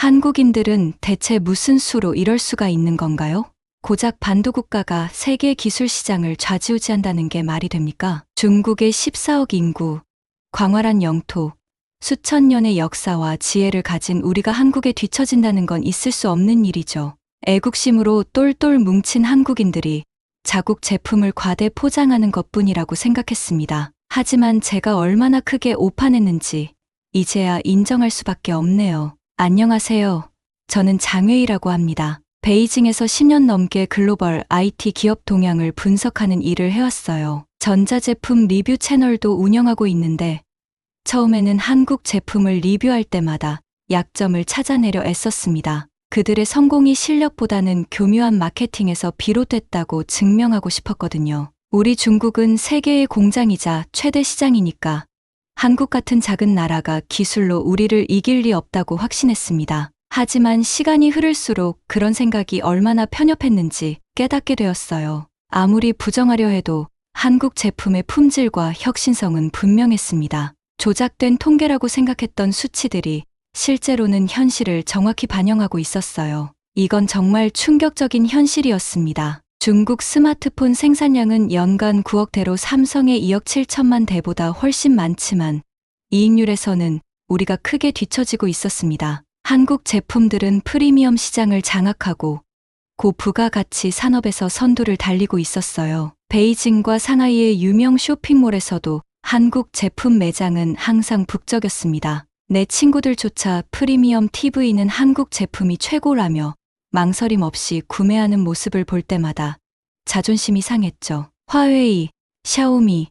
한국인들은 대체 무슨 수로 이럴 수가 있는 건가요? 고작 반도국가가 세계 기술 시장을 좌지우지한다는 게 말이 됩니까? 중국의 14억 인구, 광활한 영토, 수천 년의 역사와 지혜를 가진 우리가 한국에 뒤처진다는 건 있을 수 없는 일이죠. 애국심으로 똘똘 뭉친 한국인들이 자국 제품을 과대 포장하는 것뿐이라고 생각했습니다. 하지만 제가 얼마나 크게 오판했는지 이제야 인정할 수밖에 없네요. 안녕하세요. 저는 장웨이라고 합니다. 베이징에서 10년 넘게 글로벌 IT 기업 동향을 분석하는 일을 해왔어요. 전자제품 리뷰 채널도 운영하고 있는데 처음에는 한국 제품을 리뷰할 때마다 약점을 찾아내려 애썼습니다. 그들의 성공이 실력보다는 교묘한 마케팅에서 비롯됐다고 증명하고 싶었거든요. 우리 중국은 세계의 공장이자 최대 시장이니까 한국 같은 작은 나라가 기술로 우리를 이길 리 없다고 확신했습니다. 하지만 시간이 흐를수록 그런 생각이 얼마나 편협했는지 깨닫게 되었어요. 아무리 부정하려 해도 한국 제품의 품질과 혁신성은 분명했습니다. 조작된 통계라고 생각했던 수치들이 실제로는 현실을 정확히 반영하고 있었어요. 이건 정말 충격적인 현실이었습니다. 중국 스마트폰 생산량은 연간 9억 대로 삼성의 2억 7천만 대보다 훨씬 많지만 이익률에서는 우리가 크게 뒤처지고 있었습니다. 한국 제품들은 프리미엄 시장을 장악하고 고부가가치 산업에서 선두를 달리고 있었어요. 베이징과 상하이의 유명 쇼핑몰에서도 한국 제품 매장은 항상 북적였습니다. 내 친구들조차 프리미엄 TV는 한국 제품이 최고라며 망설임 없이 구매하는 모습을 볼 때마다 자존심이 상했죠. 화웨이, 샤오미,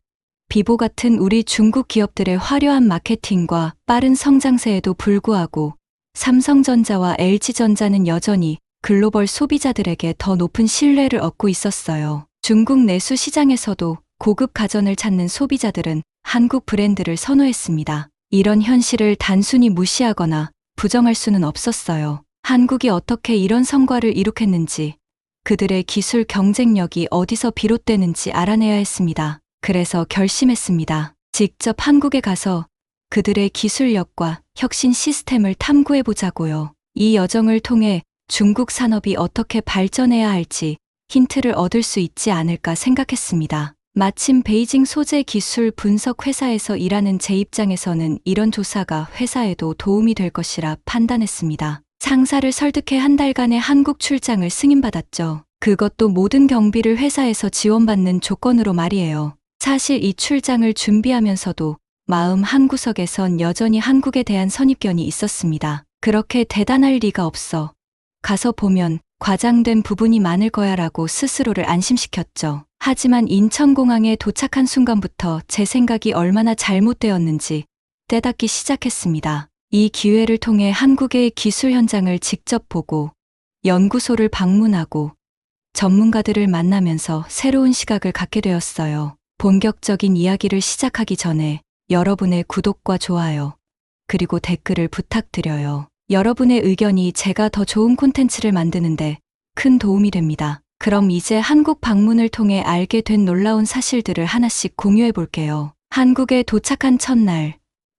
비보 같은 우리 중국 기업들의 화려한 마케팅과 빠른 성장세에도 불구하고 삼성전자와 LG전자는 여전히 글로벌 소비자들에게 더 높은 신뢰를 얻고 있었어요. 중국 내수 시장에서도 고급 가전을 찾는 소비자들은 한국 브랜드를 선호했습니다. 이런 현실을 단순히 무시하거나 부정할 수는 없었어요. 한국이 어떻게 이런 성과를 이룩했는지, 그들의 기술 경쟁력이 어디서 비롯되는지 알아내야 했습니다. 그래서 결심했습니다. 직접 한국에 가서 그들의 기술력과 혁신 시스템을 탐구해 보자고요. 이 여정을 통해 중국 산업이 어떻게 발전해야 할지 힌트를 얻을 수 있지 않을까 생각했습니다. 마침 베이징 소재 기술 분석 회사에서 일하는 제 입장에서는 이런 조사가 회사에도 도움이 될 것이라 판단했습니다. 상사를 설득해 한 달간의 한국 출장을 승인받았죠. 그것도 모든 경비를 회사에서 지원받는 조건으로 말이에요. 사실 이 출장을 준비하면서도 마음 한구석에선 여전히 한국에 대한 선입견이 있었습니다. 그렇게 대단할 리가 없어. 가서 보면 과장된 부분이 많을 거야라고 스스로를 안심시켰죠. 하지만 인천공항에 도착한 순간부터 제 생각이 얼마나 잘못되었는지 깨닫기 시작했습니다. 이 기회를 통해 한국의 기술 현장을 직접 보고 연구소를 방문하고 전문가들을 만나면서 새로운 시각을 갖게 되었어요. 본격적인 이야기를 시작하기 전에 여러분의 구독과 좋아요, 그리고 댓글을 부탁드려요. 여러분의 의견이 제가 더 좋은 콘텐츠를 만드는데 큰 도움이 됩니다. 그럼 이제 한국 방문을 통해 알게 된 놀라운 사실들을 하나씩 공유해 볼게요. 한국에 도착한 첫날,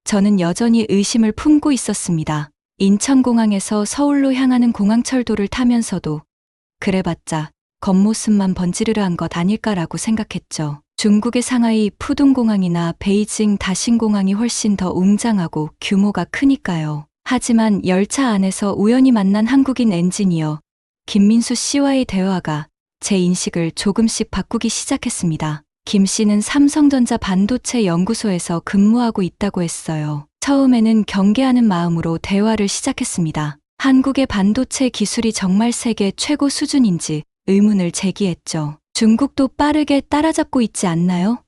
저는 여전히 의심을 품고 있었습니다. 인천공항에서 서울로 향하는 공항철도를 타면서도 그래봤자 겉모습만 번지르르한 것 아닐까라고 생각했죠. 중국의 상하이 푸둥공항이나 베이징 다신공항이 훨씬 더 웅장하고 규모가 크니까요. 하지만 열차 안에서 우연히 만난 한국인 엔지니어 김민수 씨와의 대화가 제 인식을 조금씩 바꾸기 시작했습니다. 김 씨는 삼성전자 반도체 연구소에서 근무하고 있다고 했어요. 처음에는 경계하는 마음으로 대화를 시작했습니다. 한국의 반도체 기술이 정말 세계 최고 수준인지 의문을 제기했죠. 중국도 빠르게 따라잡고 있지 않나요?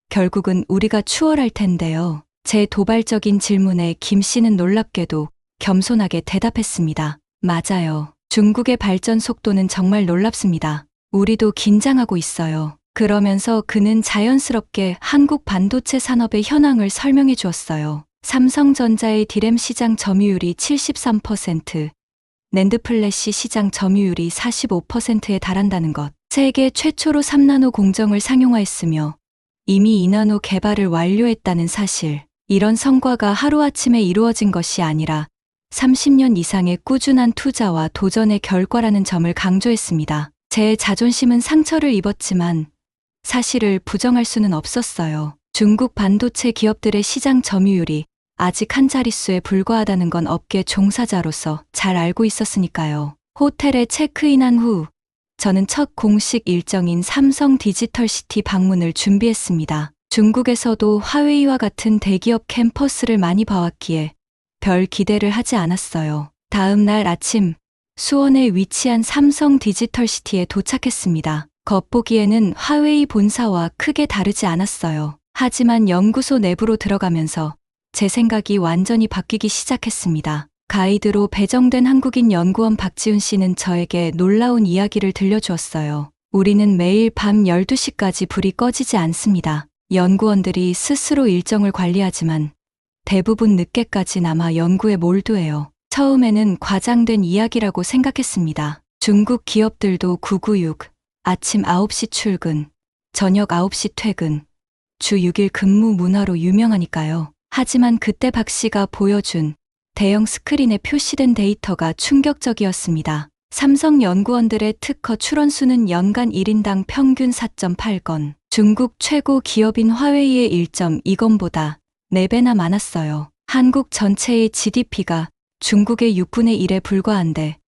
결국은 우리가 추월할 텐데요. 제 도발적인 질문에 김 씨는 놀랍게도 겸손하게 대답했습니다. 맞아요. 중국의 발전 속도는 정말 놀랍습니다. 우리도 긴장하고 있어요. 그러면서 그는 자연스럽게 한국 반도체 산업의 현황을 설명해 주었어요. 삼성전자의 디램 시장 점유율이 73%, 낸드 플래시 시장 점유율이 45%에 달한다는 것, 세계 최초로 3나노 공정을 상용화했으며 이미 2나노 개발을 완료했다는 사실. 이런 성과가 하루아침에 이루어진 것이 아니라 30년 이상의 꾸준한 투자와 도전의 결과라는 점을 강조했습니다. 제 자존심은 상처를 입었지만 사실을 부정할 수는 없었어요. 중국 반도체 기업들의 시장 점유율이 아직 한 자릿수에 불과하다는 건 업계 종사자로서 잘 알고 있었으니까요. 호텔에 체크인한 후 저는 첫 공식 일정인 삼성 디지털시티 방문을 준비했습니다. 중국에서도 화웨이와 같은 대기업 캠퍼스를 많이 봐왔기에 별 기대를 하지 않았어요. 다음 날 아침 수원에 위치한 삼성 디지털시티에 도착했습니다. 겉보기에는 화웨이 본사와 크게 다르지 않았어요. 하지만 연구소 내부로 들어가면서 제 생각이 완전히 바뀌기 시작했습니다. 가이드로 배정된 한국인 연구원 박지훈 씨는 저에게 놀라운 이야기를 들려주었어요. 우리는 매일 밤 12시까지 불이 꺼지지 않습니다. 연구원들이 스스로 일정을 관리하지만 대부분 늦게까지 남아 연구에 몰두해요. 처음에는 과장된 이야기라고 생각했습니다. 중국 기업들도 996, 아침 9시 출근, 저녁 9시 퇴근, 주 6일 근무 문화로 유명하니까요. 하지만 그때 박 씨가 보여준 대형 스크린에 표시된 데이터가 충격적이었습니다. 삼성 연구원들의 특허 출원수는 연간 1인당 평균 4.8건, 중국 최고 기업인 화웨이의 1.2건보다 4배나 많았어요. 한국 전체의 GDP가 중국의 6분의 1에 불과한데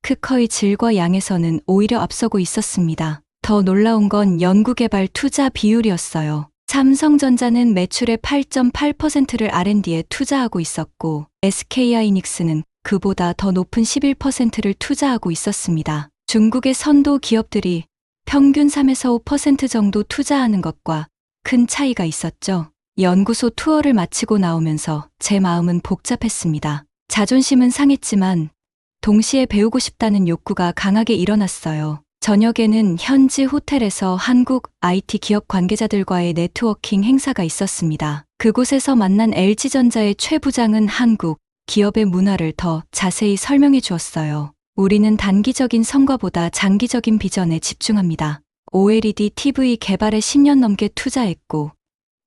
특허의 질과 양에서는 오히려 앞서고 있었습니다. 더 놀라운 건 연구개발 투자 비율이었어요. 삼성전자는 매출의 8.8%를 R&D에 투자하고 있었고 SK하이닉스는 그보다 더 높은 11%를 투자하고 있었습니다. 중국의 선도 기업들이 평균 3에서 5% 정도 투자하는 것과 큰 차이가 있었죠. 연구소 투어를 마치고 나오면서 제 마음은 복잡했습니다. 자존심은 상했지만 동시에 배우고 싶다는 욕구가 강하게 일어났어요. 저녁에는 현지 호텔에서 한국 IT 기업 관계자들과의 네트워킹 행사가 있었습니다. 그곳에서 만난 LG전자의 최 부장은 한국 기업의 문화를 더 자세히 설명해 주었어요. 우리는 단기적인 성과보다 장기적인 비전에 집중합니다. OLED TV 개발에 10년 넘게 투자했고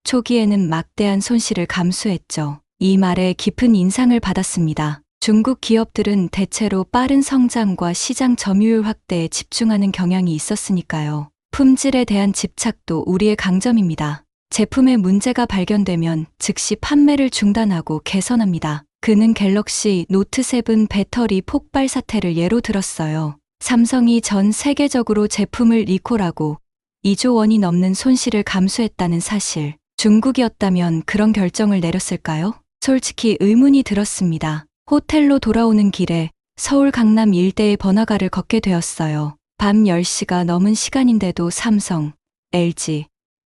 초기에는 막대한 손실을 감수했죠. 이 말에 깊은 인상을 받았습니다. 중국 기업들은 대체로 빠른 성장과 시장 점유율 확대에 집중하는 경향이 있었으니까요. 품질에 대한 집착도 우리의 강점입니다. 제품에 문제가 발견되면 즉시 판매를 중단하고 개선합니다. 그는 갤럭시 노트 7 배터리 폭발 사태를 예로 들었어요. 삼성이 전 세계적으로 제품을 리콜하고 2조 원이 넘는 손실을 감수했다는 사실. 중국이었다면 그런 결정을 내렸을까요? 솔직히 의문이 들었습니다. 호텔로 돌아오는 길에 서울 강남 일대의 번화가를 걷게 되었어요. 밤 10시가 넘은 시간인데도 삼성, LG,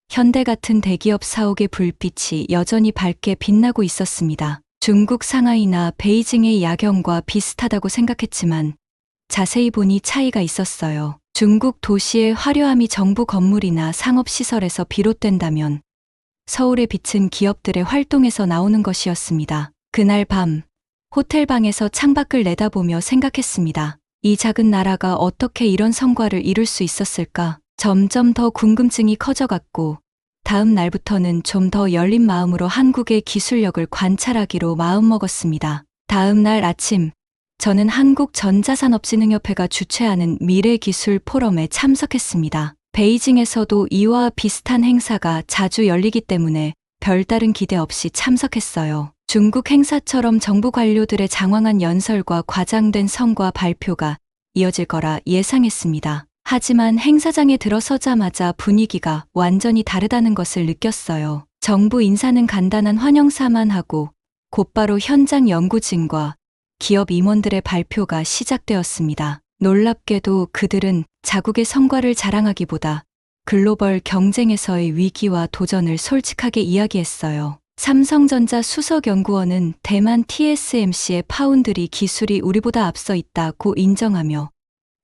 현대 같은 대기업 사옥의 불빛이 여전히 밝게 빛나고 있었습니다. 중국 상하이나 베이징의 야경과 비슷하다고 생각했지만 자세히 보니 차이가 있었어요. 중국 도시의 화려함이 정부 건물이나 상업시설에서 비롯된다면 서울의 빛은 기업들의 활동에서 나오는 것이었습니다. 그날 밤 호텔 방에서 창밖을 내다보며 생각했습니다. 이 작은 나라가 어떻게 이런 성과를 이룰 수 있었을까? 점점 더 궁금증이 커져갔고 다음 날부터는 좀 더 열린 마음으로 한국의 기술력을 관찰하기로 마음먹었습니다. 다음 날 아침 저는 한국전자산업진흥협회가 주최하는 미래기술 포럼에 참석했습니다. 베이징에서도 이와 비슷한 행사가 자주 열리기 때문에 별다른 기대 없이 참석했어요. 중국 행사처럼 정부 관료들의 장황한 연설과 과장된 성과 발표가 이어질 거라 예상했습니다. 하지만 행사장에 들어서자마자 분위기가 완전히 다르다는 것을 느꼈어요. 정부 인사는 간단한 환영사만 하고 곧바로 현장 연구진과 기업 임원들의 발표가 시작되었습니다. 놀랍게도 그들은 자국의 성과를 자랑하기보다 글로벌 경쟁에서의 위기와 도전을 솔직하게 이야기했어요. 삼성전자 수석연구원은 대만 TSMC의 파운드리 기술이 우리보다 앞서 있다고 인정하며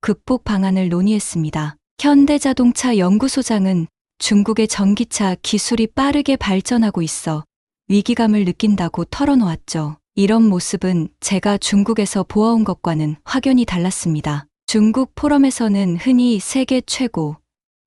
극복 방안을 논의했습니다. 현대자동차 연구소장은 중국의 전기차 기술이 빠르게 발전하고 있어 위기감을 느낀다고 털어놓았죠. 이런 모습은 제가 중국에서 보아온 것과는 확연히 달랐습니다. 중국 포럼에서는 흔히 세계 최고,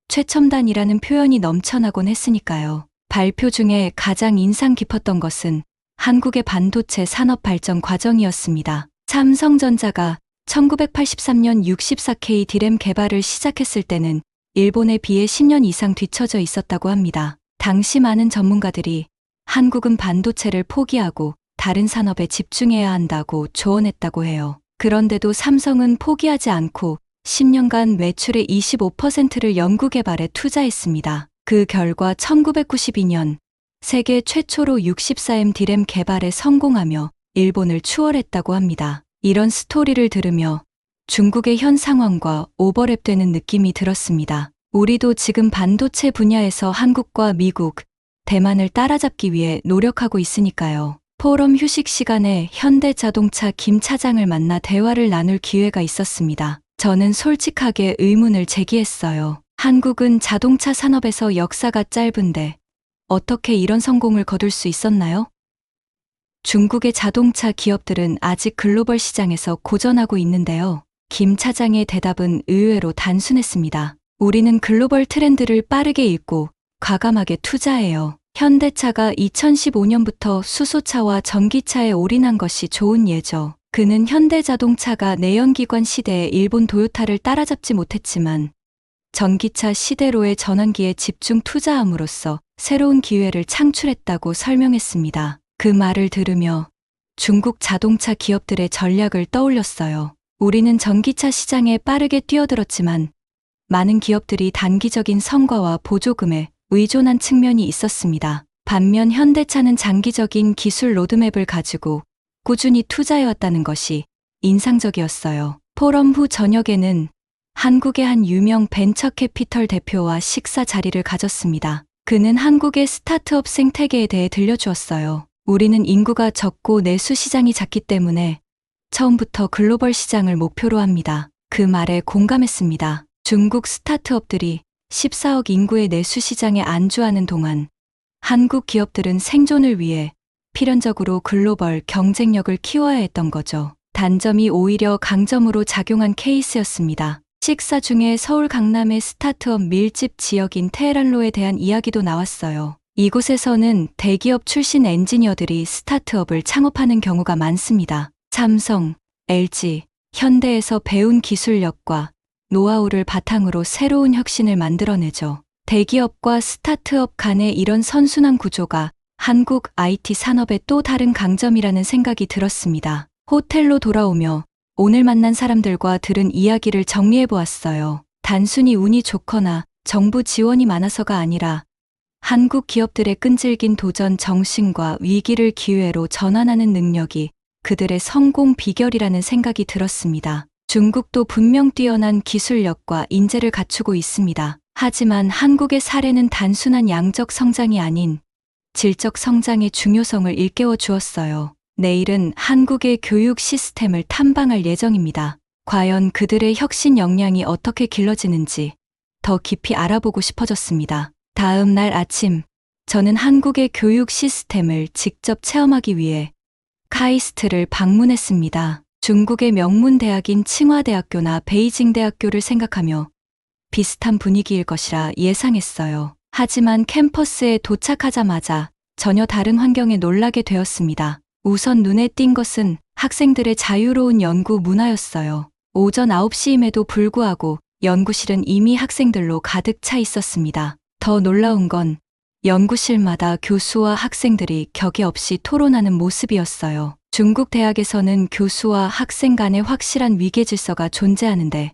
최첨단이라는 표현이 넘쳐나곤 했으니까요. 발표 중에 가장 인상 깊었던 것은 한국의 반도체 산업 발전 과정이었습니다. 삼성전자가 1983년 64K D램 개발을 시작했을 때는 일본에 비해 10년 이상 뒤처져 있었다고 합니다. 당시 많은 전문가들이 한국은 반도체를 포기하고 다른 산업에 집중해야 한다고 조언했다고 해요. 그런데도 삼성은 포기하지 않고 10년간 매출의 25%를 연구개발에 투자했습니다. 그 결과 1992년 세계 최초로 64M D램 개발에 성공하며 일본을 추월했다고 합니다. 이런 스토리를 들으며 중국의 현 상황과 오버랩되는 느낌이 들었습니다. 우리도 지금 반도체 분야에서 한국과 미국, 대만을 따라잡기 위해 노력하고 있으니까요. 포럼 휴식 시간에 현대자동차 김 차장을 만나 대화를 나눌 기회가 있었습니다. 저는 솔직하게 의문을 제기했어요. 한국은 자동차 산업에서 역사가 짧은데 어떻게 이런 성공을 거둘 수 있었나요? 중국의 자동차 기업들은 아직 글로벌 시장에서 고전하고 있는데요. 김 차장의 대답은 의외로 단순했습니다. 우리는 글로벌 트렌드를 빠르게 읽고 과감하게 투자해요. 현대차가 2015년부터 수소차와 전기차에 올인한 것이 좋은 예죠. 그는 현대자동차가 내연기관 시대에 일본 도요타를 따라잡지 못했지만 전기차 시대로의 전환기에 집중 투자함으로써 새로운 기회를 창출했다고 설명했습니다. 그 말을 들으며 중국 자동차 기업들의 전략을 떠올렸어요. 우리는 전기차 시장에 빠르게 뛰어들었지만 많은 기업들이 단기적인 성과와 보조금에 의존한 측면이 있었습니다. 반면 현대차는 장기적인 기술 로드맵을 가지고 꾸준히 투자해왔다는 것이 인상적이었어요. 포럼 후 저녁에는 한국의 한 유명 벤처 캐피털 대표와 식사 자리를 가졌습니다. 그는 한국의 스타트업 생태계에 대해 들려주었어요. 우리는 인구가 적고 내수 시장이 작기 때문에 처음부터 글로벌 시장을 목표로 합니다. 그 말에 공감했습니다. 중국 스타트업들이 14억 인구의 내수 시장에 안주하는 동안 한국 기업들은 생존을 위해 필연적으로 글로벌 경쟁력을 키워야 했던 거죠. 단점이 오히려 강점으로 작용한 케이스였습니다. 식사 중에 서울 강남의 스타트업 밀집 지역인 테헤란로에 대한 이야기도 나왔어요. 이곳에서는 대기업 출신 엔지니어들이 스타트업을 창업하는 경우가 많습니다. 삼성, LG, 현대에서 배운 기술력과 노하우를 바탕으로 새로운 혁신을 만들어내죠. 대기업과 스타트업 간의 이런 선순환 구조가 한국 IT 산업의 또 다른 강점이라는 생각이 들었습니다. 호텔로 돌아오며 오늘 만난 사람들과 들은 이야기를 정리해 보았어요. 단순히 운이 좋거나 정부 지원이 많아서가 아니라 한국 기업들의 끈질긴 도전 정신과 위기를 기회로 전환하는 능력이 그들의 성공 비결이라는 생각이 들었습니다. 중국도 분명 뛰어난 기술력과 인재를 갖추고 있습니다. 하지만 한국의 사례는 단순한 양적 성장이 아닌 질적 성장의 중요성을 일깨워 주었어요. 내일은 한국의 교육 시스템을 탐방할 예정입니다. 과연 그들의 혁신 역량이 어떻게 길러지는지 더 깊이 알아보고 싶어졌습니다. 다음 날 아침, 저는 한국의 교육 시스템을 직접 체험하기 위해 카이스트를 방문했습니다. 중국의 명문 대학인 칭화대학교나 베이징대학교를 생각하며 비슷한 분위기일 것이라 예상했어요. 하지만 캠퍼스에 도착하자마자 전혀 다른 환경에 놀라게 되었습니다. 우선 눈에 띈 것은 학생들의 자유로운 연구 문화였어요. 오전 9시임에도 불구하고 연구실은 이미 학생들로 가득 차 있었습니다. 더 놀라운 건 연구실마다 교수와 학생들이 격이 없이 토론하는 모습이었어요. 중국 대학에서는 교수와 학생 간의 확실한 위계 질서가 존재하는데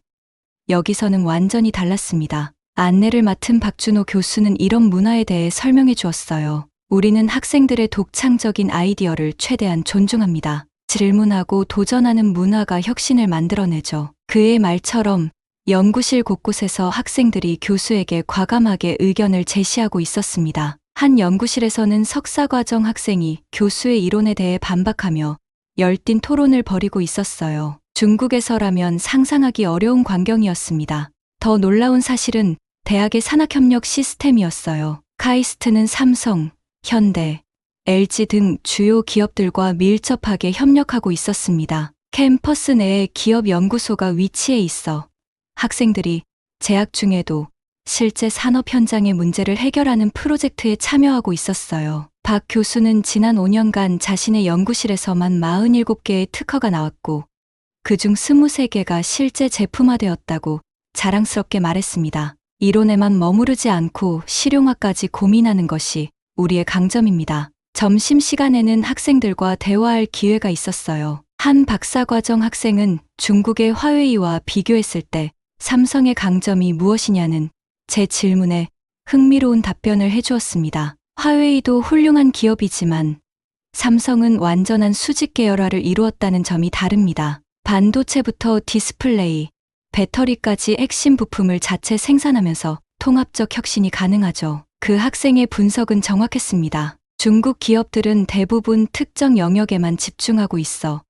여기서는 완전히 달랐습니다. 안내를 맡은 박준호 교수는 이런 문화에 대해 설명해 주었어요. 우리는 학생들의 독창적인 아이디어를 최대한 존중합니다. 질문하고 도전하는 문화가 혁신을 만들어내죠. 그의 말처럼 연구실 곳곳에서 학생들이 교수에게 과감하게 의견을 제시하고 있었습니다. 한 연구실에서는 석사과정 학생이 교수의 이론에 대해 반박하며 열띤 토론을 벌이고 있었어요. 중국에서라면 상상하기 어려운 광경이었습니다. 더 놀라운 사실은 대학의 산학협력 시스템이었어요. 카이스트는 삼성, 현대, LG 등 주요 기업들과 밀접하게 협력하고 있었습니다. 캠퍼스 내에 기업 연구소가 위치해 있어 학생들이 재학 중에도 실제 산업 현장의 문제를 해결하는 프로젝트에 참여하고 있었어요. 박 교수는 지난 5년간 자신의 연구실에서만 47개의 특허가 나왔고 그중 23개가 실제 제품화되었다고 자랑스럽게 말했습니다. 이론에만 머무르지 않고 실용화까지 고민하는 것이 우리의 강점입니다. 점심시간에는 학생들과 대화할 기회가 있었어요. 한 박사과정 학생은 중국의 화웨이와 비교했을 때 삼성의 강점이 무엇이냐는 제 질문에 흥미로운 답변을 해주었습니다. 화웨이도 훌륭한 기업이지만 삼성은 완전한 수직 계열화를 이루었다는 점이 다릅니다. 반도체부터 디스플레이, 배터리까지 핵심 부품을 자체 생산하면서 통합적 혁신이 가능하죠. 그 학생의 분석은 정확했습니다. 중국 기업들은 대부분 특정 영역에만 집중하고 있어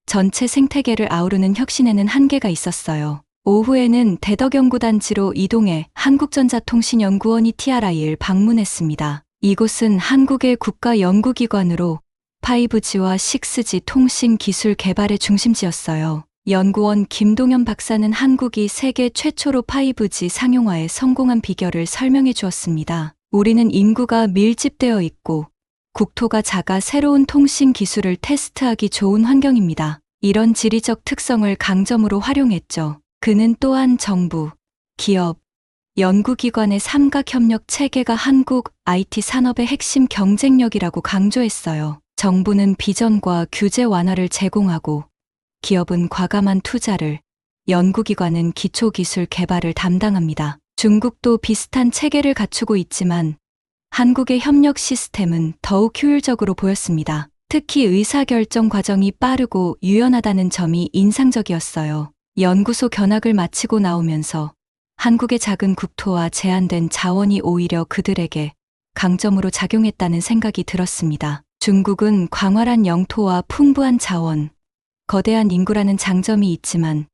전체 생태계를 아우르는 혁신에는 한계가 있었어요. 오후에는 대덕연구단지로 이동해 한국전자통신연구원이 TRI를 방문했습니다. 이곳은 한국의 국가연구기관으로 5G와 6G 통신 기술 개발의 중심지였어요. 연구원 김동현 박사는 한국이 세계 최초로 5G 상용화에 성공한 비결을 설명해 주었습니다. 우리는 인구가 밀집되어 있고 국토가 작아 새로운 통신 기술을 테스트하기 좋은 환경입니다. 이런 지리적 특성을 강점으로 활용했죠. 그는 또한 정부, 기업, 연구기관의 삼각협력 체계가 한국 IT 산업의 핵심 경쟁력이라고 강조했어요. 정부는 비전과 규제 완화를 제공하고 기업은 과감한 투자를, 연구기관은 기초기술 개발을 담당합니다. 중국도 비슷한 체계를 갖추고 있지만 한국의 협력 시스템은 더욱 효율적으로 보였습니다. 특히 의사결정 과정이 빠르고 유연하다는 점이 인상적이었어요. 연구소 견학을 마치고 나오면서 한국의 작은 국토와 제한된 자원이 오히려 그들에게 강점으로 작용했다는 생각이 들었습니다. 중국은 광활한 영토와 풍부한 자원, 거대한 인구라는 장점이 있지만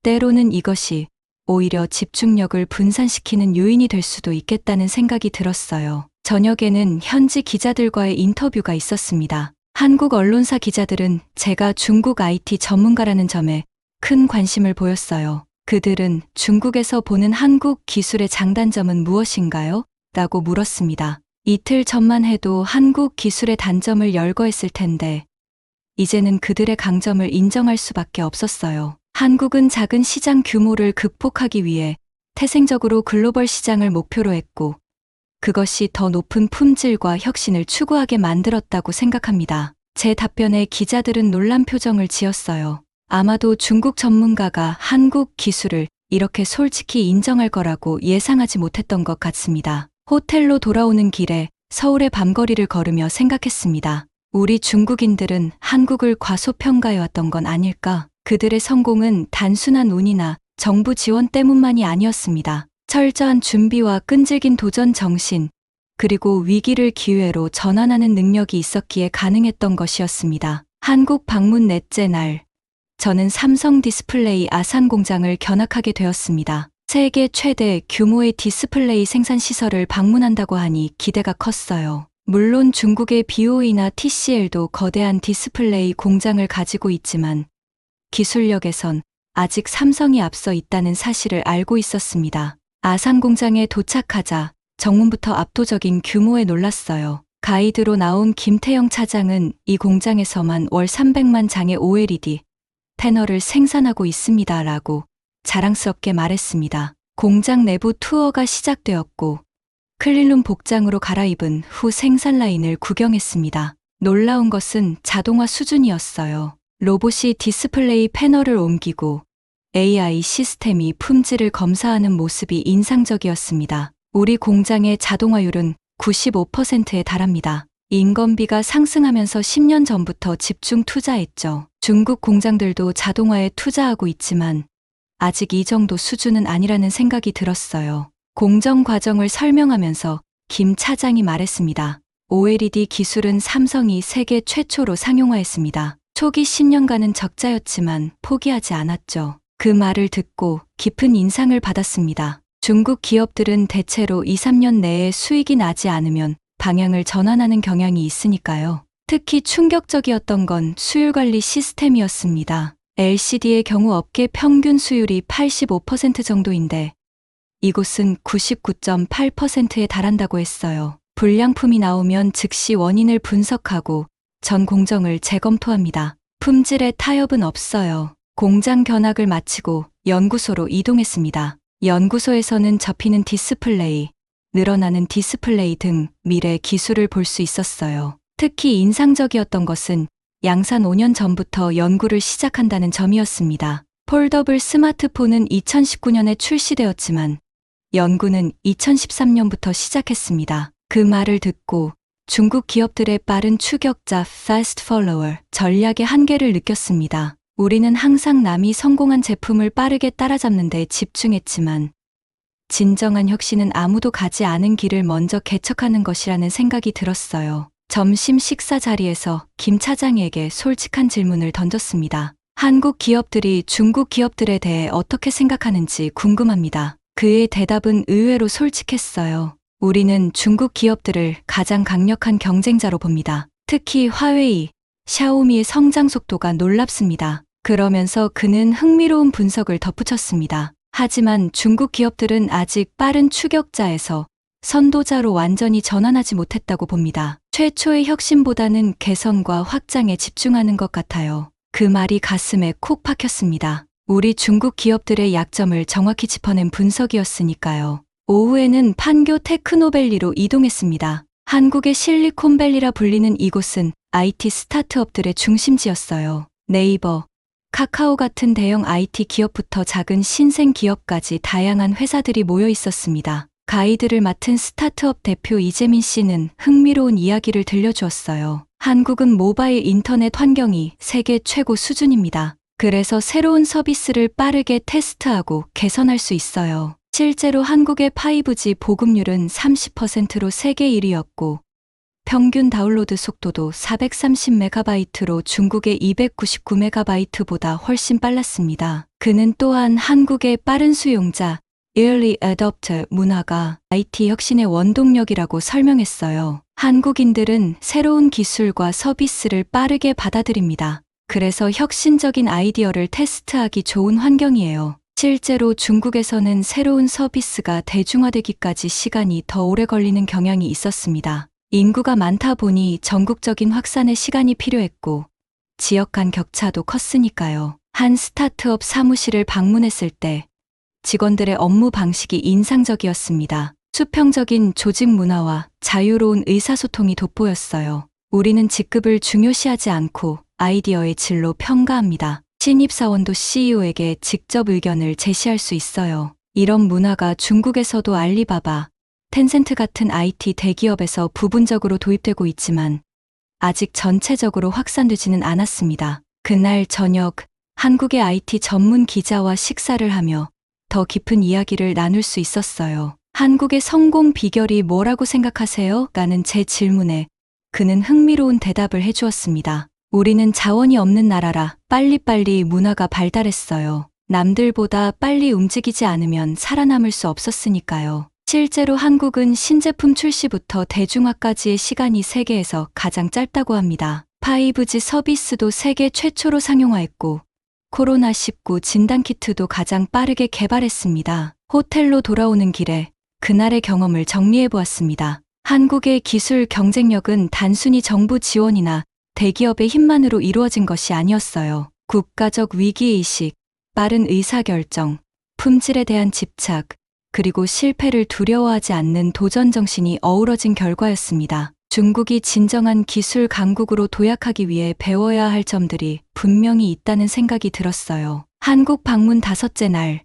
때로는 이것이 오히려 집중력을 분산시키는 요인이 될 수도 있겠다는 생각이 들었어요. 저녁에는 현지 기자들과의 인터뷰가 있었습니다. 한국 언론사 기자들은 제가 중국 IT 전문가라는 점에 큰 관심을 보였어요. 그들은 중국에서 보는 한국 기술의 장단점은 무엇인가요? 라고 물었습니다. 이틀 전만 해도 한국 기술의 단점을 열거했을 텐데 이제는 그들의 강점을 인정할 수밖에 없었어요. 한국은 작은 시장 규모를 극복하기 위해 태생적으로 글로벌 시장을 목표로 했고 그것이 더 높은 품질과 혁신을 추구하게 만들었다고 생각합니다. 제 답변에 기자들은 놀란 표정을 지었어요. 아마도 중국 전문가가 한국 기술을 이렇게 솔직히 인정할 거라고 예상하지 못했던 것 같습니다. 호텔로 돌아오는 길에 서울의 밤거리를 걸으며 생각했습니다. 우리 중국인들은 한국을 과소평가해왔던 건 아닐까? 그들의 성공은 단순한 운이나 정부 지원 때문만이 아니었습니다. 철저한 준비와 끈질긴 도전 정신, 그리고 위기를 기회로 전환하는 능력이 있었기에 가능했던 것이었습니다. 한국 방문 넷째 날, 저는 삼성 디스플레이 아산 공장을 견학하게 되었습니다. 세계 최대 규모의 디스플레이 생산 시설을 방문한다고 하니 기대가 컸어요. 물론 중국의 BOE나 TCL도 거대한 디스플레이 공장을 가지고 있지만 기술력에선 아직 삼성이 앞서 있다는 사실을 알고 있었습니다. 아산 공장에 도착하자 정문부터 압도적인 규모에 놀랐어요. 가이드로 나온 김태영 차장은 이 공장에서만 월 300만 장의 OLED 패널을 생산하고 있습니다. 라고 자랑스럽게 말했습니다. 공장 내부 투어가 시작되었고 클린룸 복장으로 갈아입은 후 생산 라인을 구경했습니다. 놀라운 것은 자동화 수준이었어요. 로봇이 디스플레이 패널을 옮기고 AI 시스템이 품질을 검사하는 모습이 인상적이었습니다. 우리 공장의 자동화율은 95%에 달합니다. 인건비가 상승하면서 10년 전부터 집중 투자했죠. 중국 공장들도 자동화에 투자하고 있지만 아직 이 정도 수준은 아니라는 생각이 들었어요. 공정 과정을 설명하면서 김 차장이 말했습니다. OLED 기술은 삼성이 세계 최초로 상용화했습니다. 초기 10년간은 적자였지만 포기하지 않았죠. 그 말을 듣고 깊은 인상을 받았습니다. 중국 기업들은 대체로 2, 3년 내에 수익이 나지 않으면 방향을 전환하는 경향이 있으니까요. 특히 충격적이었던 건 수율 관리 시스템이었습니다. LCD의 경우 업계 평균 수율이 85% 정도인데 이곳은 99.8%에 달한다고 했어요. 불량품이 나오면 즉시 원인을 분석하고 전 공정을 재검토합니다. 품질에 타협은 없어요. 공장 견학을 마치고 연구소로 이동했습니다. 연구소에서는 접히는 디스플레이, 늘어나는 디스플레이 등 미래 기술을 볼 수 있었어요. 특히 인상적이었던 것은 양산 5년 전부터 연구를 시작한다는 점이었습니다. 폴더블 스마트폰은 2019년에 출시되었지만 연구는 2013년부터 시작했습니다. 그 말을 듣고 중국 기업들의 빠른 추격자 fast follower 전략의 한계를 느꼈습니다. 우리는 항상 남이 성공한 제품을 빠르게 따라잡는 데 집중했지만 진정한 혁신은 아무도 가지 않은 길을 먼저 개척하는 것이라는 생각이 들었어요. 점심 식사 자리에서 김 차장에게 솔직한 질문을 던졌습니다. 한국 기업들이 중국 기업들에 대해 어떻게 생각하는지 궁금합니다. 그의 대답은 의외로 솔직했어요. 우리는 중국 기업들을 가장 강력한 경쟁자로 봅니다. 특히 화웨이, 샤오미의 성장 속도가 놀랍습니다. 그러면서 그는 흥미로운 분석을 덧붙였습니다. 하지만 중국 기업들은 아직 빠른 추격자에서 선도자로 완전히 전환하지 못했다고 봅니다. 최초의 혁신보다는 개선과 확장에 집중하는 것 같아요. 그 말이 가슴에 콕 박혔습니다. 우리 중국 기업들의 약점을 정확히 짚어낸 분석이었으니까요. 오후에는 판교 테크노밸리로 이동했습니다. 한국의 실리콘밸리라 불리는 이곳은 IT 스타트업들의 중심지였어요. 네이버, 카카오 같은 대형 IT 기업부터 작은 신생 기업까지 다양한 회사들이 모여 있었습니다. 가이드를 맡은 스타트업 대표 이재민 씨는 흥미로운 이야기를 들려주었어요. 한국은 모바일 인터넷 환경이 세계 최고 수준입니다. 그래서 새로운 서비스를 빠르게 테스트하고 개선할 수 있어요. 실제로 한국의 5G 보급률은 30%로 세계 1위였고 평균 다운로드 속도도 430MB로 중국의 299MB보다 훨씬 빨랐습니다. 그는 또한 한국의 빠른 수용자, Early Adopter 문화가 IT 혁신의 원동력이라고 설명했어요. 한국인들은 새로운 기술과 서비스를 빠르게 받아들입니다. 그래서 혁신적인 아이디어를 테스트하기 좋은 환경이에요. 실제로 중국에서는 새로운 서비스가 대중화되기까지 시간이 더 오래 걸리는 경향이 있었습니다. 인구가 많다 보니 전국적인 확산에 시간이 필요했고 지역 간 격차도 컸으니까요. 한 스타트업 사무실을 방문했을 때 직원들의 업무 방식이 인상적이었습니다. 수평적인 조직 문화와 자유로운 의사소통이 돋보였어요. 우리는 직급을 중요시하지 않고 아이디어의 질로 평가합니다. 신입사원도 CEO에게 직접 의견을 제시할 수 있어요. 이런 문화가 중국에서도 알리바바, 텐센트 같은 IT 대기업에서 부분적으로 도입되고 있지만 아직 전체적으로 확산되지는 않았습니다. 그날 저녁 한국의 IT 전문 기자와 식사를 하며 더 깊은 이야기를 나눌 수 있었어요. 한국의 성공 비결이 뭐라고 생각하세요? 라는 제 질문에 그는 흥미로운 대답을 해주었습니다. 우리는 자원이 없는 나라라 빨리빨리 문화가 발달했어요. 남들보다 빨리 움직이지 않으면 살아남을 수 없었으니까요. 실제로 한국은 신제품 출시부터 대중화까지의 시간이 세계에서 가장 짧다고 합니다. 5G 서비스도 세계 최초로 상용화했고 코로나19 진단키트도 가장 빠르게 개발했습니다. 호텔로 돌아오는 길에 그날의 경험을 정리해보았습니다. 한국의 기술 경쟁력은 단순히 정부 지원이나 대기업의 힘만으로 이루어진 것이 아니었어요. 국가적 위기의식, 빠른 의사결정, 품질에 대한 집착, 그리고 실패를 두려워하지 않는 도전 정신이 어우러진 결과였습니다. 중국이 진정한 기술 강국으로 도약하기 위해 배워야 할 점들이 분명히 있다는 생각이 들었어요. 한국 방문 5째 날,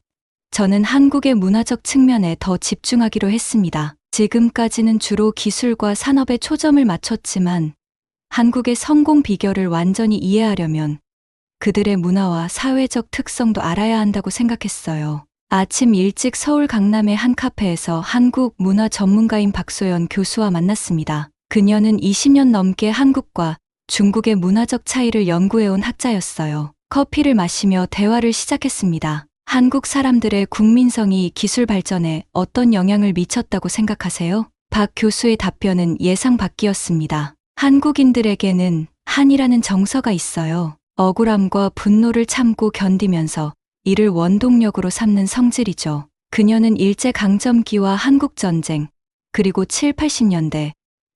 저는 한국의 문화적 측면에 더 집중하기로 했습니다. 지금까지는 주로 기술과 산업에 초점을 맞췄지만 한국의 성공 비결을 완전히 이해하려면 그들의 문화와 사회적 특성도 알아야 한다고 생각했어요. 아침 일찍 서울 강남의 한 카페에서 한국 문화 전문가인 박소연 교수와 만났습니다. 그녀는 20년 넘게 한국과 중국의 문화적 차이를 연구해온 학자였어요. 커피를 마시며 대화를 시작했습니다. 한국 사람들의 국민성이 기술 발전에 어떤 영향을 미쳤다고 생각하세요? 박 교수의 답변은 예상 밖이었습니다. 한국인들에게는 한이라는 정서가 있어요. 억울함과 분노를 참고 견디면서 이를 원동력으로 삼는 성질이죠. 그녀는 일제강점기와 한국전쟁, 그리고 7, 80년대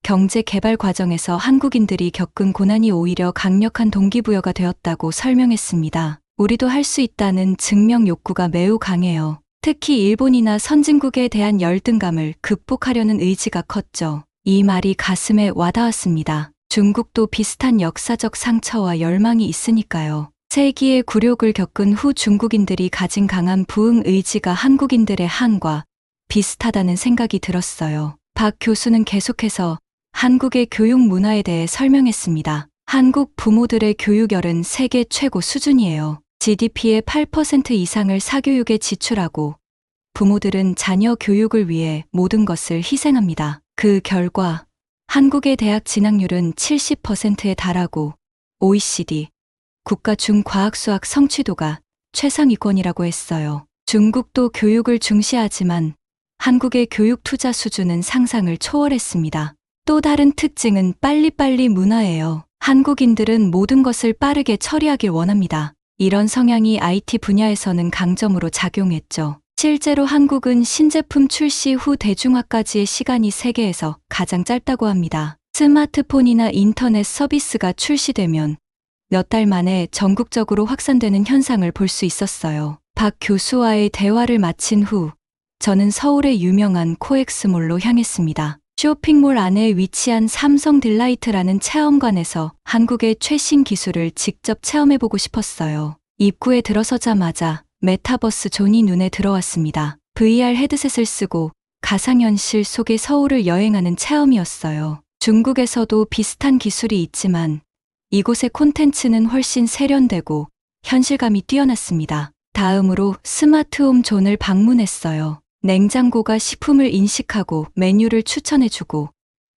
경제 개발 과정에서 한국인들이 겪은 고난이 오히려 강력한 동기부여가 되었다고 설명했습니다. 우리도 할 수 있다는 증명 욕구가 매우 강해요. 특히 일본이나 선진국에 대한 열등감을 극복하려는 의지가 컸죠. 이 말이 가슴에 와닿았습니다. 중국도 비슷한 역사적 상처와 열망이 있으니까요. 세기의 굴욕을 겪은 후 중국인들이 가진 강한 부흥 의지가 한국인들의 한과 비슷하다는 생각이 들었어요. 박 교수는 계속해서 한국의 교육 문화에 대해 설명했습니다. 한국 부모들의 교육열은 세계 최고 수준이에요. GDP의 8% 이상을 사교육에 지출하고 부모들은 자녀 교육을 위해 모든 것을 희생합니다. 그 결과 한국의 대학 진학률은 70%에 달하고 OECD 국가 중 과학수학 성취도가 최상위권이라고 했어요. 중국도 교육을 중시하지만 한국의 교육 투자 수준은 상상을 초월했습니다. 또 다른 특징은 빨리빨리 문화예요. 한국인들은 모든 것을 빠르게 처리하길 원합니다. 이런 성향이 IT 분야에서는 강점으로 작용했죠. 실제로 한국은 신제품 출시 후 대중화까지의 시간이 세계에서 가장 짧다고 합니다. 스마트폰이나 인터넷 서비스가 출시되면 몇 달 만에 전국적으로 확산되는 현상을 볼 수 있었어요. 박 교수와의 대화를 마친 후 저는 서울의 유명한 코엑스몰로 향했습니다. 쇼핑몰 안에 위치한 삼성 딜라이트라는 체험관에서 한국의 최신 기술을 직접 체험해보고 싶었어요. 입구에 들어서자마자 메타버스 존이 눈에 들어왔습니다. VR 헤드셋을 쓰고 가상현실 속의 서울을 여행하는 체험이었어요. 중국에서도 비슷한 기술이 있지만 이곳의 콘텐츠는 훨씬 세련되고 현실감이 뛰어났습니다. 다음으로 스마트홈 존을 방문했어요. 냉장고가 식품을 인식하고 메뉴를 추천해주고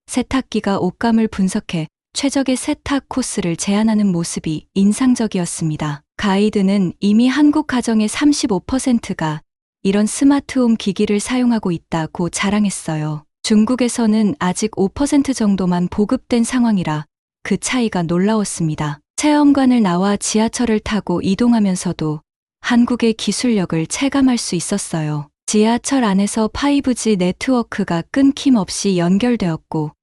세탁기가 옷감을 분석해 최적의 세탁 코스를 제안하는 모습이 인상적이었습니다. 가이드는 이미 한국 가정의 35%가 이런 스마트홈 기기를 사용하고 있다고 자랑했어요. 중국에서는 아직 5% 정도만 보급된 상황이라 그 차이가 놀라웠습니다. 체험관을 나와 지하철을 타고 이동하면서도 한국의 기술력을 체감할 수 있었어요. 지하철 안에서 5G 네트워크가 끊김없이 연결되었고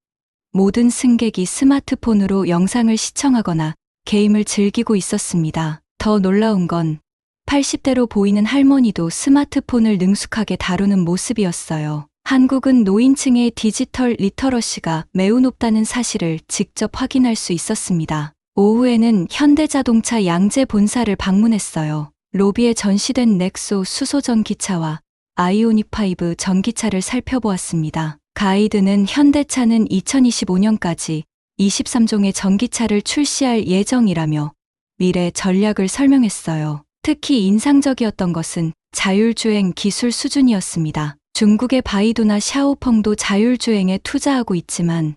모든 승객이 스마트폰으로 영상을 시청하거나 게임을 즐기고 있었습니다. 더 놀라운 건 80대로 보이는 할머니도 스마트폰을 능숙하게 다루는 모습이었어요. 한국은 노인층의 디지털 리터러시가 매우 높다는 사실을 직접 확인할 수 있었습니다. 오후에는 현대자동차 양재 본사를 방문했어요. 로비에 전시된 넥소 수소전기차와 아이오닉5 전기차를 살펴보았습니다. 가이드는 현대차는 2025년까지 23종의 전기차를 출시할 예정이라며 미래 전략을 설명했어요. 특히 인상적이었던 것은 자율주행 기술 수준이었습니다. 중국의 바이두나 샤오펑도 자율주행에 투자하고 있지만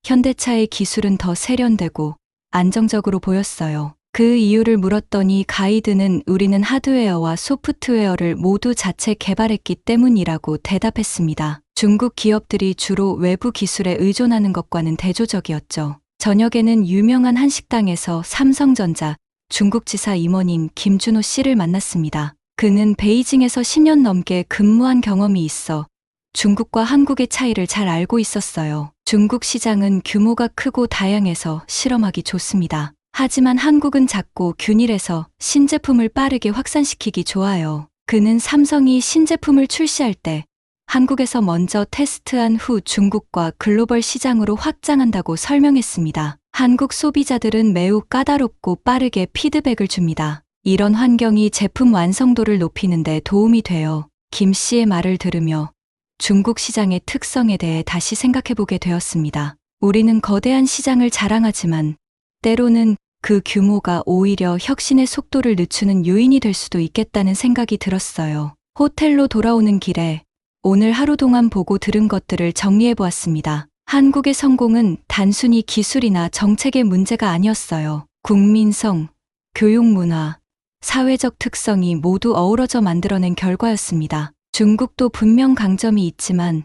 현대차의 기술은 더 세련되고 안정적으로 보였어요. 그 이유를 물었더니 가이드는 우리는 하드웨어와 소프트웨어를 모두 자체 개발했기 때문이라고 대답했습니다. 중국 기업들이 주로 외부 기술에 의존하는 것과는 대조적이었죠. 저녁에는 유명한 한식당에서 삼성전자 중국지사 임원인 김준호 씨를 만났습니다. 그는 베이징에서 10년 넘게 근무한 경험이 있어 중국과 한국의 차이를 잘 알고 있었어요. 중국 시장은 규모가 크고 다양해서 실험하기 좋습니다. 하지만 한국은 작고 균일해서 신제품을 빠르게 확산시키기 좋아요. 그는 삼성이 신제품을 출시할 때 한국에서 먼저 테스트한 후 중국과 글로벌 시장으로 확장한다고 설명했습니다. 한국 소비자들은 매우 까다롭고 빠르게 피드백을 줍니다. 이런 환경이 제품 완성도를 높이는 데 도움이 돼요. 김 씨의 말을 들으며 중국 시장의 특성에 대해 다시 생각해보게 되었습니다. 우리는 거대한 시장을 자랑하지만 때로는 그 규모가 오히려 혁신의 속도를 늦추는 요인이 될 수도 있겠다는 생각이 들었어요. 호텔로 돌아오는 길에 오늘 하루 동안 보고 들은 것들을 정리해보았습니다. 한국의 성공은 단순히 기술이나 정책의 문제가 아니었어요. 국민성, 교육 문화, 사회적 특성이 모두 어우러져 만들어낸 결과였습니다. 중국도 분명 강점이 있지만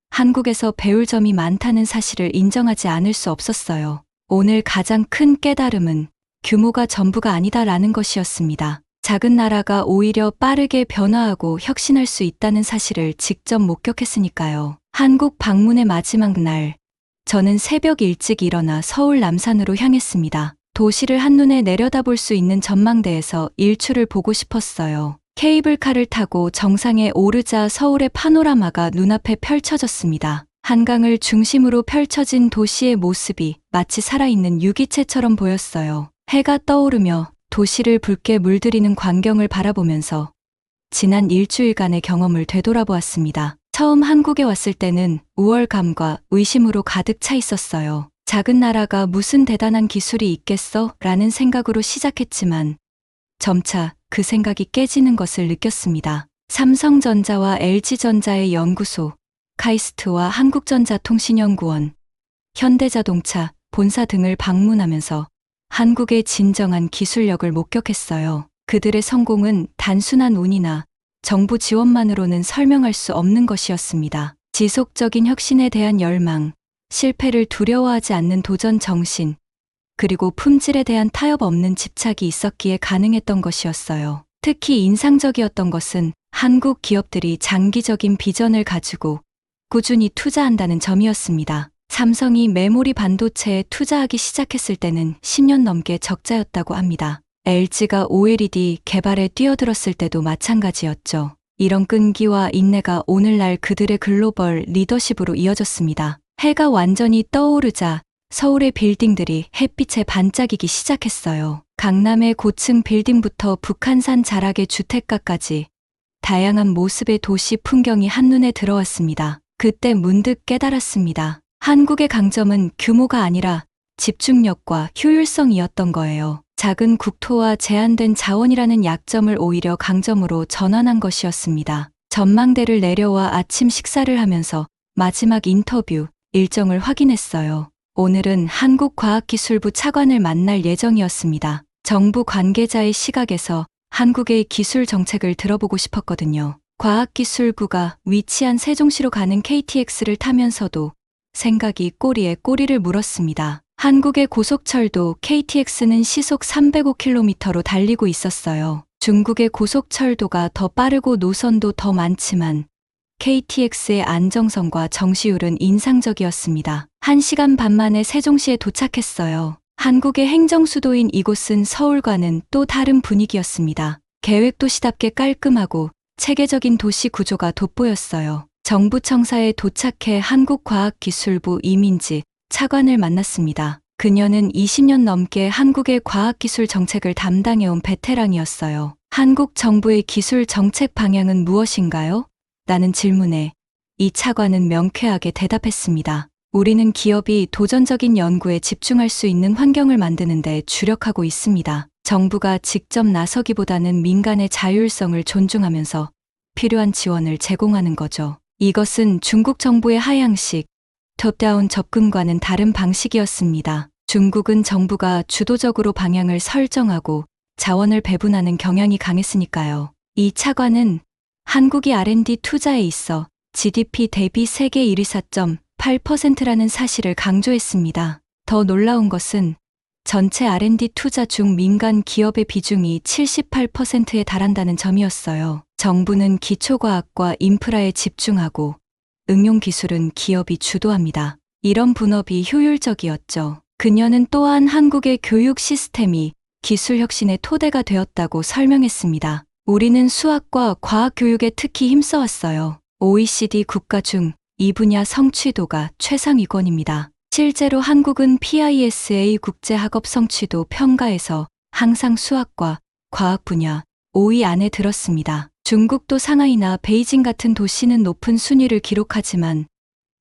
한국에서 배울 점이 많다는 사실을 인정하지 않을 수 없었어요. 오늘 가장 큰 깨달음은 규모가 전부가 아니다라는 것이었습니다. 작은 나라가 오히려 빠르게 변화하고 혁신할 수 있다는 사실을 직접 목격했으니까요. 한국 방문의 마지막 날, 저는 새벽 일찍 일어나 서울 남산으로 향했습니다. 도시를 한눈에 내려다볼 수 있는 전망대에서 일출을 보고 싶었어요. 케이블카를 타고 정상에 오르자 서울의 파노라마가 눈앞에 펼쳐졌습니다. 한강을 중심으로 펼쳐진 도시의 모습이 마치 살아있는 유기체처럼 보였어요. 해가 떠오르며 도시를 붉게 물들이는 광경을 바라보면서 지난 일주일간의 경험을 되돌아보았습니다. 처음 한국에 왔을 때는 우월감과 의심으로 가득 차 있었어요. 작은 나라가 무슨 대단한 기술이 있겠어? 라는 생각으로 시작했지만 점차 그 생각이 깨지는 것을 느꼈습니다. 삼성전자와 LG전자의 연구소, 카이스트와 한국전자통신연구원, 현대자동차, 본사 등을 방문하면서 한국의 진정한 기술력을 목격했어요. 그들의 성공은 단순한 운이나 정부 지원만으로는 설명할 수 없는 것이었습니다. 지속적인 혁신에 대한 열망, 실패를 두려워하지 않는 도전 정신, 그리고 품질에 대한 타협 없는 집착이 있었기에 가능했던 것이었어요. 특히 인상적이었던 것은 한국 기업들이 장기적인 비전을 가지고 꾸준히 투자한다는 점이었습니다. 삼성이 메모리 반도체에 투자하기 시작했을 때는 10년 넘게 적자였다고 합니다. LG가 OLED 개발에 뛰어들었을 때도 마찬가지였죠. 이런 끈기와 인내가 오늘날 그들의 글로벌 리더십으로 이어졌습니다. 해가 완전히 떠오르자 서울의 빌딩들이 햇빛에 반짝이기 시작했어요. 강남의 고층 빌딩부터 북한산 자락의 주택가까지 다양한 모습의 도시 풍경이 한눈에 들어왔습니다. 그때 문득 깨달았습니다. 한국의 강점은 규모가 아니라 집중력과 효율성이었던 거예요. 작은 국토와 제한된 자원이라는 약점을 오히려 강점으로 전환한 것이었습니다. 전망대를 내려와 아침 식사를 하면서 마지막 인터뷰 일정을 확인했어요. 오늘은 한국과학기술부 차관을 만날 예정이었습니다. 정부 관계자의 시각에서 한국의 기술 정책을 들어보고 싶었거든요. 과학기술부가 위치한 세종시로 가는 KTX를 타면서도 생각이 꼬리에 꼬리를 물었습니다. 한국의 고속철도 KTX는 시속 305km로 달리고 있었어요. 중국의 고속철도가 더 빠르고 노선도 더 많지만 KTX의 안정성과 정시율은 인상적이었습니다. 1시간 반 만에 세종시에 도착했어요. 한국의 행정수도인 이곳은 서울과는 또 다른 분위기였습니다. 계획도시답게 깔끔하고 체계적인 도시 구조가 돋보였어요. 정부 청사에 도착해 한국과학기술부 이민지 차관을 만났습니다. 그녀는 20년 넘게 한국의 과학기술 정책을 담당해온 베테랑이었어요. 한국 정부의 기술 정책 방향은 무엇인가요? 라는 질문에 이 차관은 명쾌하게 대답했습니다. 우리는 기업이 도전적인 연구에 집중할 수 있는 환경을 만드는 데 주력하고 있습니다. 정부가 직접 나서기보다는 민간의 자율성을 존중하면서 필요한 지원을 제공하는 거죠. 이것은 중국 정부의 하향식, 톱다운 접근과는 다른 방식이었습니다. 중국은 정부가 주도적으로 방향을 설정하고 자원을 배분하는 경향이 강했으니까요. 이 차관은 한국이 R&D 투자에 있어 GDP 대비 세계 1위 4.8%라는 사실을 강조했습니다. 더 놀라운 것은 전체 R&D 투자 중 민간 기업의 비중이 78%에 달한다는 점이었어요. 정부는 기초과학과 인프라에 집중하고 응용기술은 기업이 주도합니다. 이런 분업이 효율적이었죠. 그녀는 또한 한국의 교육 시스템이 기술 혁신의 토대가 되었다고 설명했습니다. 우리는 수학과 과학 교육에 특히 힘써왔어요. OECD 국가 중 이 분야 성취도가 최상위권입니다. 실제로 한국은 PISA 국제학업 성취도 평가에서 항상 수학과 과학 분야 5위 안에 들었습니다. 중국도 상하이나 베이징 같은 도시는 높은 순위를 기록하지만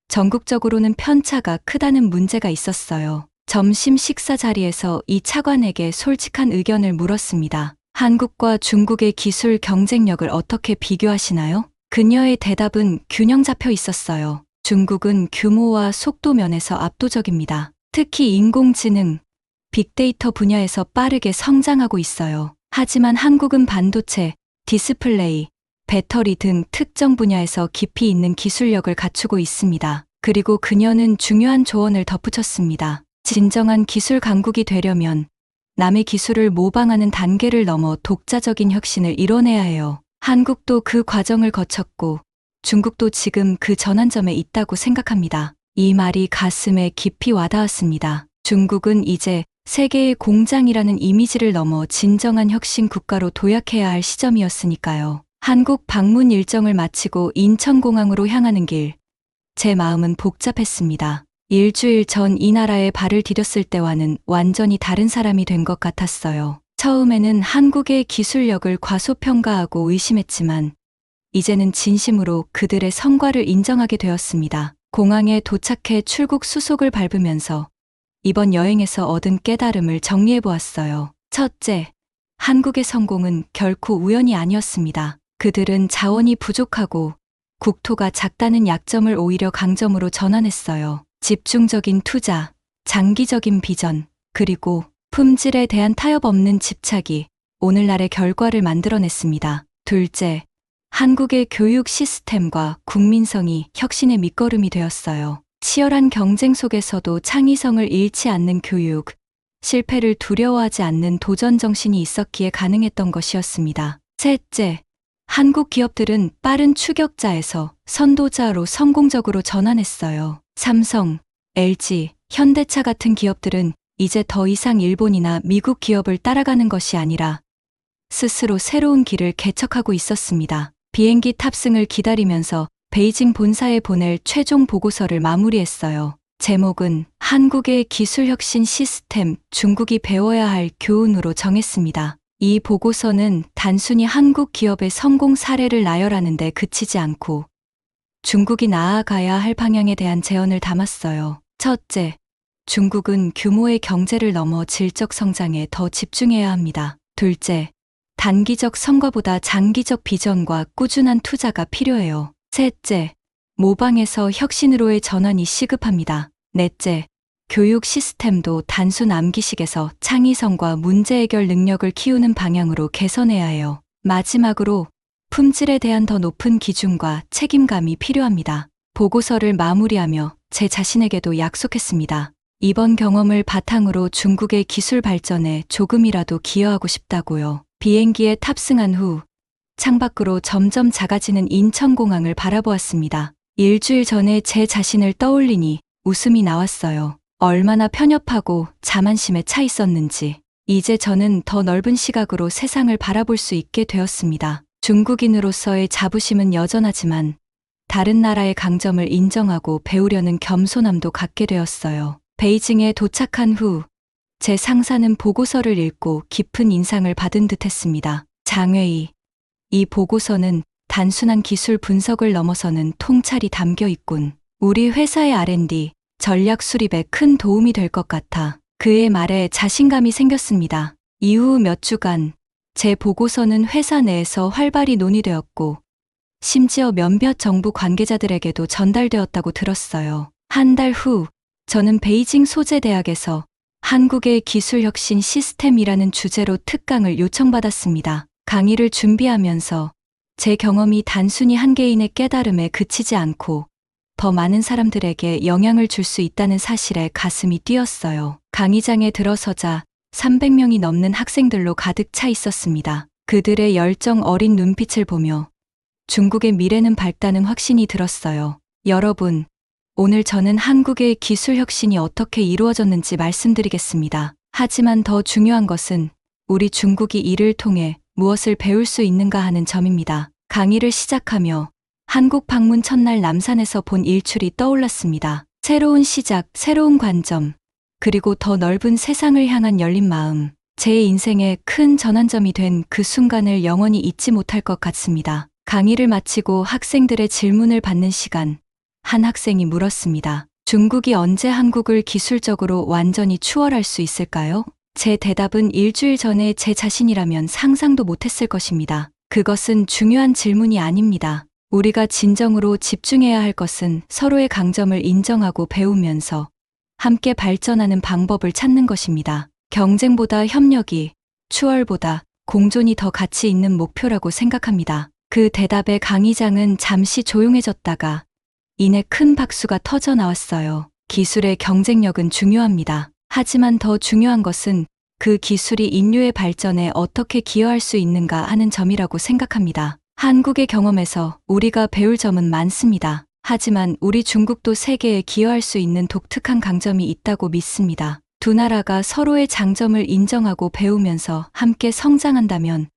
전국적으로는 편차가 크다는 문제가 있었어요. 점심 식사 자리에서 이 차관에게 솔직한 의견을 물었습니다. 한국과 중국의 기술 경쟁력을 어떻게 비교하시나요? 그녀의 대답은 균형 잡혀 있었어요. 중국은 규모와 속도 면에서 압도적입니다. 특히 인공지능, 빅데이터 분야에서 빠르게 성장하고 있어요. 하지만 한국은 반도체, 디스플레이, 배터리 등 특정 분야에서 깊이 있는 기술력을 갖추고 있습니다. 그리고 그녀는 중요한 조언을 덧붙였습니다. 진정한 기술 강국이 되려면 남의 기술을 모방하는 단계를 넘어 독자적인 혁신을 이뤄내야 해요. 한국도 그 과정을 거쳤고 중국도 지금 그 전환점에 있다고 생각합니다. 이 말이 가슴에 깊이 와닿았습니다. 중국은 이제 세계의 공장이라는 이미지를 넘어 진정한 혁신 국가로 도약해야 할 시점이었으니까요. 한국 방문 일정을 마치고 인천공항으로 향하는 길, 제 마음은 복잡했습니다. 일주일 전 이 나라에 발을 디뎠을 때와는 완전히 다른 사람이 된 것 같았어요. 처음에는 한국의 기술력을 과소평가하고 의심했지만 이제는 진심으로 그들의 성과를 인정하게 되었습니다. 공항에 도착해 출국 수속을 밟으면서 이번 여행에서 얻은 깨달음을 정리해 보았어요. 첫째, 한국의 성공은 결코 우연이 아니었습니다. 그들은 자원이 부족하고 국토가 작다는 약점을 오히려 강점으로 전환했어요. 집중적인 투자, 장기적인 비전, 그리고 품질에 대한 타협 없는 집착이 오늘날의 결과를 만들어냈습니다. 둘째, 한국의 교육 시스템과 국민성이 혁신의 밑거름이 되었어요. 치열한 경쟁 속에서도 창의성을 잃지 않는 교육, 실패를 두려워하지 않는 도전 정신이 있었기에 가능했던 것이었습니다. 셋째, 한국 기업들은 빠른 추격자에서 선도자로 성공적으로 전환했어요. 삼성, LG, 현대차 같은 기업들은 이제 더 이상 일본이나 미국 기업을 따라가는 것이 아니라 스스로 새로운 길을 개척하고 있었습니다. 비행기 탑승을 기다리면서 베이징 본사에 보낼 최종 보고서를 마무리했어요. 제목은 한국의 기술혁신 시스템, 중국이 배워야 할 교훈으로 정했습니다. 이 보고서는 단순히 한국 기업의 성공 사례를 나열하는 데 그치지 않고 중국이 나아가야 할 방향에 대한 제언을 담았어요. 첫째, 중국은 규모의 경제를 넘어 질적 성장에 더 집중해야 합니다. 둘째, 단기적 성과보다 장기적 비전과 꾸준한 투자가 필요해요. 셋째, 모방에서 혁신으로의 전환이 시급합니다. 넷째, 교육 시스템도 단순 암기식에서 창의성과 문제 해결 능력을 키우는 방향으로 개선해야 해요. 마지막으로 품질에 대한 더 높은 기준과 책임감이 필요합니다. 보고서를 마무리하며 제 자신에게도 약속했습니다. 이번 경험을 바탕으로 중국의 기술 발전에 조금이라도 기여하고 싶다고요. 비행기에 탑승한 후 창밖으로 점점 작아지는 인천공항을 바라보았습니다. 일주일 전에 제 자신을 떠올리니 웃음이 나왔어요. 얼마나 편협하고 자만심에 차 있었는지. 이제 저는 더 넓은 시각으로 세상을 바라볼 수 있게 되었습니다. 중국인으로서의 자부심은 여전하지만 다른 나라의 강점을 인정하고 배우려는 겸손함도 갖게 되었어요. 베이징에 도착한 후 제 상사는 보고서를 읽고 깊은 인상을 받은 듯 했습니다. 장회의, 이 보고서는 단순한 기술 분석을 넘어서는 통찰이 담겨 있군. 우리 회사의 R&D, 전략 수립에 큰 도움이 될 것 같아. 그의 말에 자신감이 생겼습니다. 이후 몇 주간 제 보고서는 회사 내에서 활발히 논의되었고 심지어 몇몇 정부 관계자들에게도 전달되었다고 들었어요. 한 달 후 저는 베이징 소재대학에서 한국의 기술혁신 시스템이라는 주제로 특강을 요청받았습니다. 강의를 준비하면서 제 경험이 단순히 한 개인의 깨달음에 그치지 않고 더 많은 사람들에게 영향을 줄 수 있다는 사실에 가슴이 뛰었어요. 강의장에 들어서자 300명이 넘는 학생들로 가득 차 있었습니다. 그들의 열정 어린 눈빛을 보며 중국의 미래는 밝다는 확신이 들었어요. 여러분, 오늘 저는 한국의 기술 혁신이 어떻게 이루어졌는지 말씀드리겠습니다. 하지만 더 중요한 것은 우리 중국이 이를 통해 무엇을 배울 수 있는가 하는 점입니다. 강의를 시작하며 한국 방문 첫날 남산에서 본 일출이 떠올랐습니다. 새로운 시작, 새로운 관점, 그리고 더 넓은 세상을 향한 열린 마음. 제 인생의 큰 전환점이 된 그 순간을 영원히 잊지 못할 것 같습니다. 강의를 마치고 학생들의 질문을 받는 시간. 한 학생이 물었습니다. 중국이 언제 한국을 기술적으로 완전히 추월할 수 있을까요? 제 대답은 일주일 전에 제 자신이라면 상상도 못했을 것입니다. 그것은 중요한 질문이 아닙니다. 우리가 진정으로 집중해야 할 것은 서로의 강점을 인정하고 배우면서 함께 발전하는 방법을 찾는 것입니다. 경쟁보다 협력이, 추월보다 공존이 더 가치 있는 목표라고 생각합니다. 그 대답에 강의장은 잠시 조용해졌다가 이내 큰 박수가 터져 나왔어요. 기술의 경쟁력은 중요합니다. 하지만 더 중요한 것은 그 기술이 인류의 발전에 어떻게 기여할 수 있는가 하는 점이라고 생각합니다. 한국의 경험에서 우리가 배울 점은 많습니다. 하지만 우리 중국도 세계에 기여할 수 있는 독특한 강점이 있다고 믿습니다. 두 나라가 서로의 장점을 인정하고 배우면서 함께 성장한다면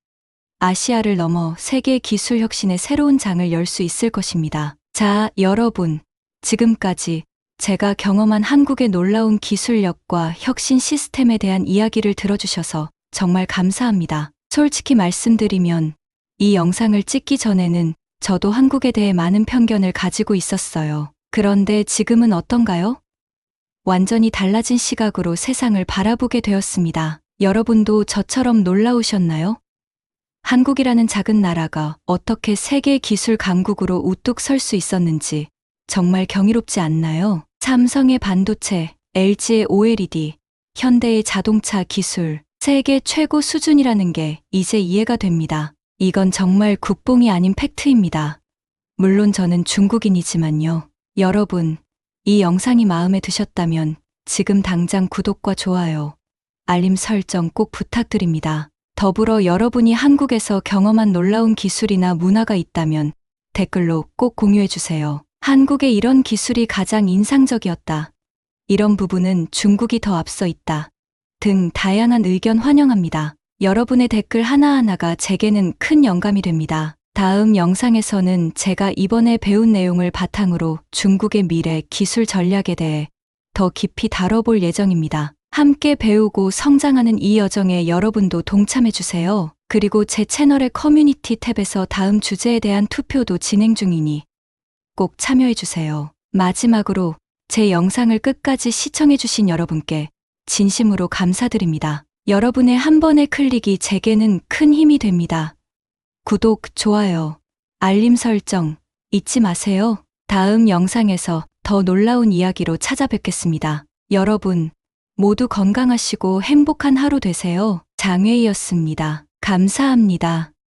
아시아를 넘어 세계 기술 혁신의 새로운 장을 열 수 있을 것입니다. 자, 여러분. 지금까지 제가 경험한 한국의 놀라운 기술력과 혁신 시스템에 대한 이야기를 들어주셔서 정말 감사합니다. 솔직히 말씀드리면 이 영상을 찍기 전에는 저도 한국에 대해 많은 편견을 가지고 있었어요. 그런데 지금은 어떤가요? 완전히 달라진 시각으로 세상을 바라보게 되었습니다. 여러분도 저처럼 놀라우셨나요? 한국이라는 작은 나라가 어떻게 세계 기술 강국으로 우뚝 설 수 있었는지 정말 경이롭지 않나요? 삼성의 반도체, LG의 OLED, 현대의 자동차 기술, 세계 최고 수준이라는 게 이제 이해가 됩니다. 이건 정말 국뽕이 아닌 팩트입니다. 물론 저는 중국인이지만요. 여러분, 이 영상이 마음에 드셨다면 지금 당장 구독과 좋아요, 알림 설정 꼭 부탁드립니다. 더불어 여러분이 한국에서 경험한 놀라운 기술이나 문화가 있다면 댓글로 꼭 공유해주세요. 한국의 이런 기술이 가장 인상적이었다. 이런 부분은 중국이 더 앞서 있다. 등 다양한 의견 환영합니다. 여러분의 댓글 하나하나가 제게는 큰 영감이 됩니다. 다음 영상에서는 제가 이번에 배운 내용을 바탕으로 중국의 미래 기술 전략에 대해 더 깊이 다뤄볼 예정입니다. 함께 배우고 성장하는 이 여정에 여러분도 동참해주세요. 그리고 제 채널의 커뮤니티 탭에서 다음 주제에 대한 투표도 진행 중이니 꼭 참여해주세요. 마지막으로 제 영상을 끝까지 시청해주신 여러분께 진심으로 감사드립니다. 여러분의 한 번의 클릭이 제게는 큰 힘이 됩니다. 구독, 좋아요, 알림 설정 잊지 마세요. 다음 영상에서 더 놀라운 이야기로 찾아뵙겠습니다. 여러분, 모두 건강하시고 행복한 하루 되세요. 장웨이였습니다. 감사합니다.